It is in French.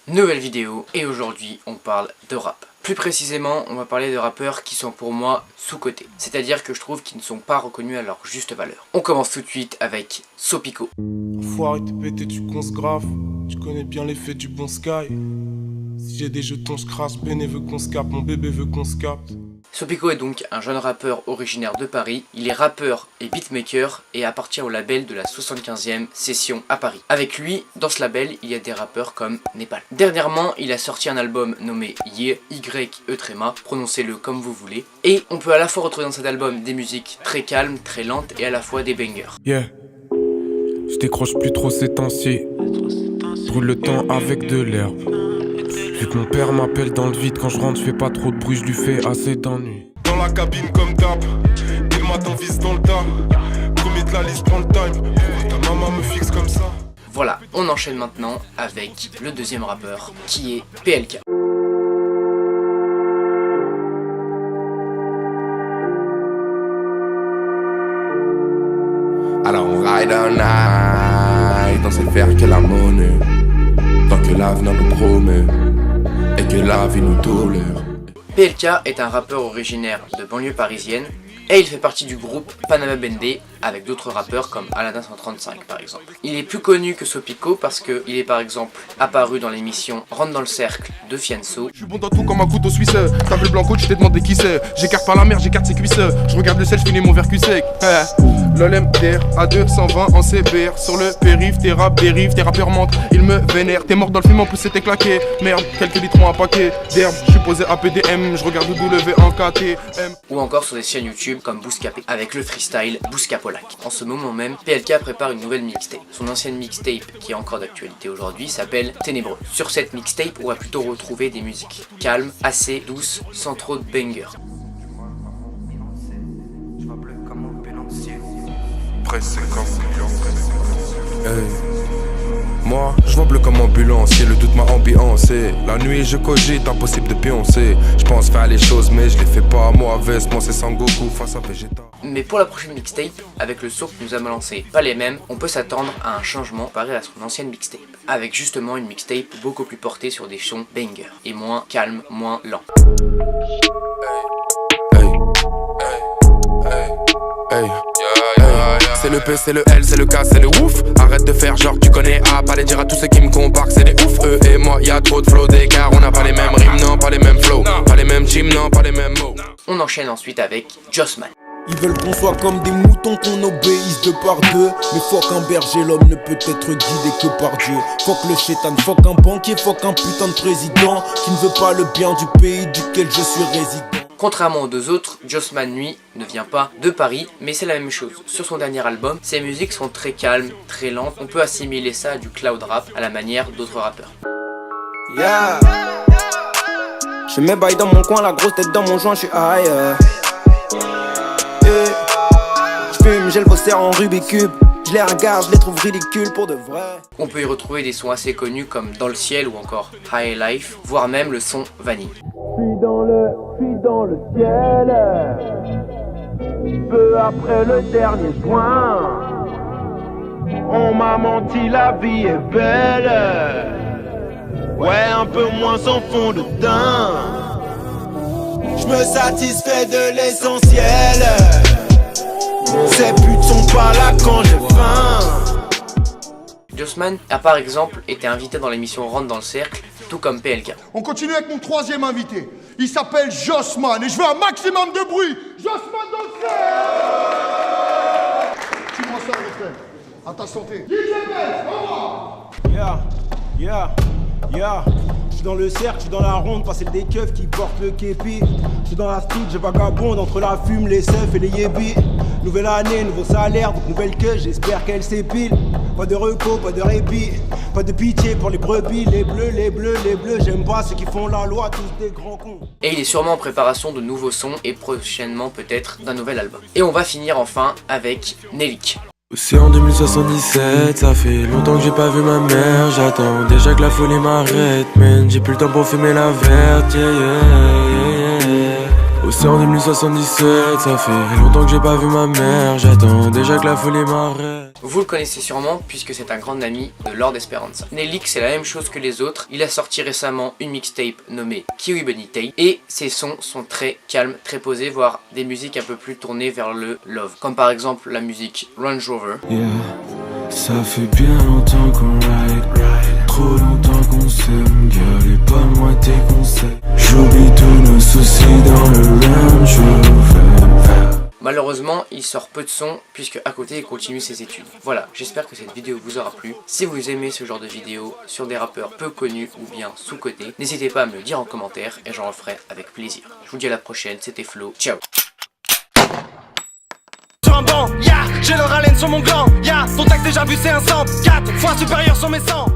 Nouvelle vidéo et aujourd'hui on parle de rap. Plus précisément, on va parler de rappeurs qui sont pour moi sous-cotés. C'est-à-dire que je trouve qu'ils ne sont pas reconnus à leur juste valeur. On commence tout de suite avec Sopico. Faut arrêter de péter, tu conces grave. Tu connais bien l'effet du bon sky. Si j'ai des jetons, je crache. Béné veut qu'on se capte, mon bébé veut qu'on se capte. Sopico est donc un jeune rappeur originaire de Paris. Il est rappeur et beatmaker et appartient au label de la 75e session à Paris. Avec lui, dans ce label, il y a des rappeurs comme Népal. Dernièrement, il a sorti un album nommé Ye, Y-E tréma, prononcez-le comme vous voulez. Et on peut à la fois retrouver dans cet album des musiques très calmes, très lentes et à la fois des bangers. Yeah, je décroche plus trop ces temps-ci. Brûle le temps avec de l'herbe. Vu que mon père m'appelle dans le vide, quand je rentre je fais pas trop de bruit, je lui fais assez d'ennui. Dans la cabine comme d'hab, dès le matin vise dans le tas. Premier de la liste prend le time, pourquoi ta maman me fixe comme ça? Voilà, on enchaîne maintenant avec le deuxième rappeur qui est PLK. Alors on ride all night, on sait faire que la monnaie, tant que l'avenir nous promet et que la vie nous tolère. PLK est un rappeur originaire de banlieue parisienne et il fait partie du groupe Panama Bendé avec d'autres rappeurs comme Aladdin 135 par exemple. Il est plus connu que Sopico parce qu'il est par exemple apparu dans l'émission Rentre dans le cercle de Fianso. Je suis bon dans tout comme un couteau suisse. T'as vu le blanco, tu t'es demandé qui c'est. J'écarte pas la mer, j'écarte ses cuisses. Je regarde le sel, je finis mon verre cul sec. L'OLMDR à 220 en CBR. Sur le périph', tes rap dérive, tes rappeurs mentent, ils me vénèrent. T'es mort dans le film, en plus c'était claqué. Merde, quelques litrons un paquet d'herbe. Je suis posé à PDM, je regarde W en KTM. Ou encore sur des chaînes YouTube comme Bouscapé avec le freestyle Bouscapolac. En ce moment même, PLK prépare une nouvelle mixtape. Son ancienne mixtape, qui est encore d'actualité aujourd'hui, s'appelle Ténébreux. Sur cette mixtape, on va plutôt retrouver des musiques calmes, assez douces, sans trop de bangers. Moi, je vois bleu comme ambulancier, le doute m'a ambiancé. La nuit, je cogite, impossible de pioncer. Je pense faire les choses, mais je les fais pas à moi. Veste, moi c'est Sangoku face à Vegeta. Mais pour la prochaine mixtape, avec le son que nous a balancé, pas les mêmes, on peut s'attendre à un changement comparé à son ancienne mixtape. Avec justement une mixtape beaucoup plus portée sur des sons bangers et moins calmes, moins lents. C'est le P, c'est le L, c'est le K, c'est le ouf. Arrête de faire genre tu connais A, pas les dire à tous ceux qui me comparent que c'est des ouf. Eux et moi, y'a trop de flow d'écart. On n'a pas les mêmes rimes, non, pas les mêmes flows. Pas les mêmes teams, non, pas les mêmes mots. On enchaîne ensuite avec Jossman. Ils veulent qu'on soit comme des moutons, qu'on obéisse deux par deux. Mais faut qu'un berger, l'homme ne peut être guidé que par Dieu. Faut que le chétan, faut qu'un banquier, faut qu'un putain de président qui ne veut pas le bien du pays duquel je suis résident. Contrairement aux deux autres, Jossman lui ne vient pas de Paris, mais c'est la même chose. Sur son dernier album, ses musiques sont très calmes, très lentes. On peut assimiler ça à du cloud rap à la manière d'autres rappeurs. Yeah. Je mets bail dans mon coin, la grosse tête dans mon joint, je suis high. Je fume, j'ai le poster en Rubik's Cube. Je les regarde, je les trouve ridicules pour de vrai. On peut y retrouver des sons assez connus comme Dans le ciel ou encore High Life, voire même le son Vanille. Je suis dans le ciel. Peu après le dernier point. On m'a menti, la vie est belle. Ouais, un peu moins sans fond de teint. Je me satisfais de l'essentiel. Ces putes sont pas là quand j'ai faim. Jossman a par exemple été invité dans l'émission Rentre dans le cercle, tout comme PLK. On continue avec mon troisième invité. Il s'appelle Jossman et je veux un maximum de bruit. Jossman dans le cercle. Tu m'en sors le fait. À ta santé. DJ Benz, au revoir. Yeah. Je suis dans le cercle, je suis dans la ronde, passer des keufs qui portent le képi. Je suis dans la street, je vagabonde entre la fume, les seufs et les yébis. Nouvelle année, nouveau salaire, donc nouvelle queue, j'espère qu'elle s'épile. Pas de repos, pas de répit, pas de pitié pour les brebis, les bleus. J'aime pas ceux qui font la loi, tous des grands cons. Et il est sûrement en préparation de nouveaux sons et prochainement peut-être d'un nouvel album. Et on va finir enfin avec Nelik. C'est en 2077, ça fait longtemps que j'ai pas vu ma mère. J'attends déjà que la folie m'arrête, man. J'ai plus le temps pour fumer la verte, yeah. Océan 2077, ça fait longtemps que j'ai pas vu ma mère. J'attends déjà que la folie m'arrête. Vous le connaissez sûrement puisque c'est un grand ami de Lord Esperanza. Nelix c'est la même chose que les autres. Il a sorti récemment une mixtape nommée Kiwi Bunny Tape et ses sons sont très calmes, très posés, voire des musiques un peu plus tournées vers le love. Comme par exemple la musique Range Rover. Yeah, ça fait bien longtemps qu'on ride, trop longtemps qu'on s'aime, girl, et pas moi tes conseils. J'oublie tous nos soucis dans le Range Rover. Malheureusement, il sort peu de sons puisque à côté il continue ses études. Voilà, j'espère que cette vidéo vous aura plu. Si vous aimez ce genre de vidéo sur des rappeurs peu connus ou bien sous-cotés, n'hésitez pas à me le dire en commentaire et j'en referai avec plaisir. Je vous dis à la prochaine, c'était Flo, ciao. Sur un banc, yeah, j'ai leur haleine sur mon gland, yeah, ton taxe déjà vu c'est un 100, 4 fois supérieur sur mes 100.